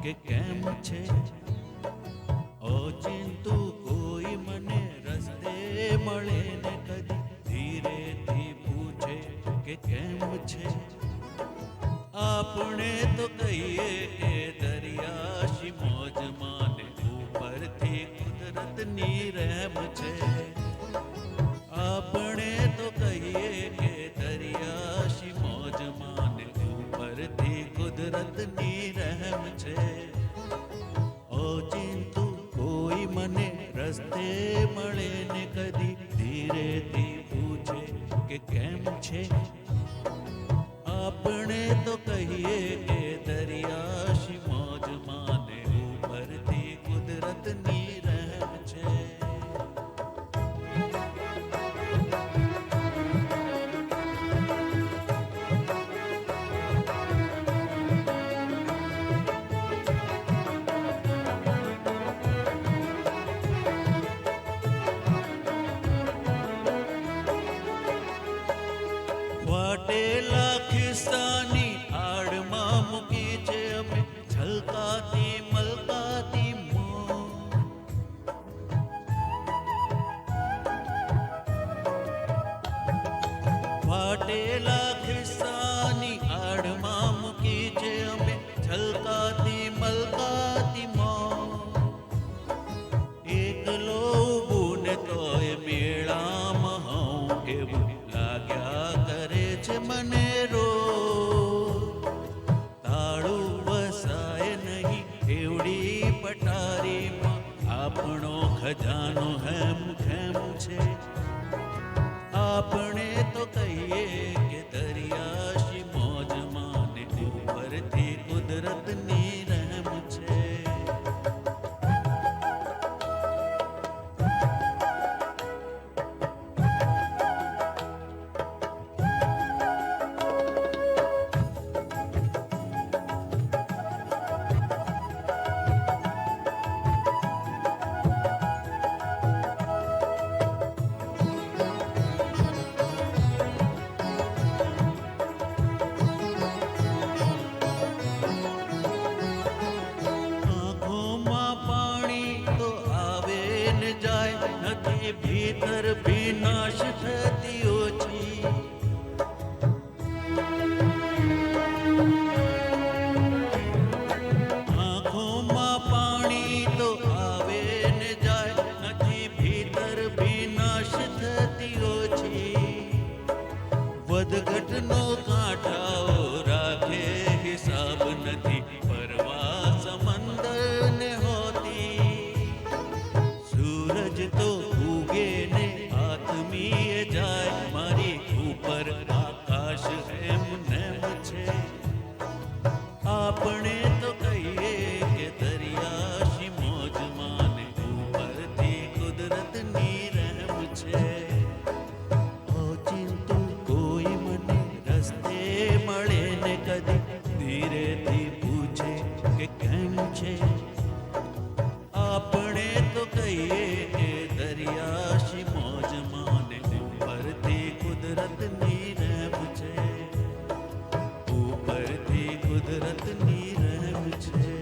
કે કેમ છે. ઓચિંતુ કોઈ મને રસ્તે મળે ને કદી ધીરેથી પૂછે કે કેમ છે. આપણે તો કહીએ કે દરિયાશી મોજ માને ઉપરથી કુદરતની રહેમ છે. આપણે તો કહીએ કે દરિયાશી મોજ માને ઉપરથી કુદરતની રહેમ છે. ઓચિંતુ કોઈ મને રસ્તે મળે ને કદી ધીરેથી પૂછે કે કેમ છે. આપણે તો કહીએ કે દરિયાશી મોજ માને ઉપરથી કુદરતની રહેમ છે. ફાટેલા ખિસ્સાની આડમાં મૂકી છે અમે છલકાતી મલકાતી મોં. ફાટેલા ખિસ્સાની આડમાં મૂકી છે અમે છલકાતી મલકાતી મોં. એકલો ઊભું ને તોય મેળામાં હોઉં એવું લાગ્યા કરે છે મને રોજ. તાળું વસાય નહીં એવડી પટારીમાં આપણો ખજાનો હેમ ખેમ છે. આપણે તો કહીએ કે દરિયાશી મોજ માને ઉપરથી કુદરતની રહેમ છે. આંખોમાં પાણી તો આવે ને જાય નથી ભીતર ભીનાશ થતી ઓછી. આંખોમાં પાણી તો આવે ને જાય નથી ભીતર ભીનાશ થતી ઓછી. વધઘટનો કાંઠાઓ રાખે હિસાબ નથી પરવા સમંદર ને હોતી. સૂરજ તો ઉગે ને આથમીએ જાય મારી ઉપર આકાશ એમ નેમ છે. આપણે તો કહીએ કે દરિયાશી મોજ માને ઉપરથી કુદરતની રહેમ છે. ઓચિંતુ કોઈ મને રસ્તે મળે ને કદી ધીરેથી પૂછે કે કેમ છે. આપણે તો કહીએ કે દરિયાશી મોજ માને ઉપરથી કુદરતની રહેમ છે. ઉપરથી કુદરતની રહેમ છે.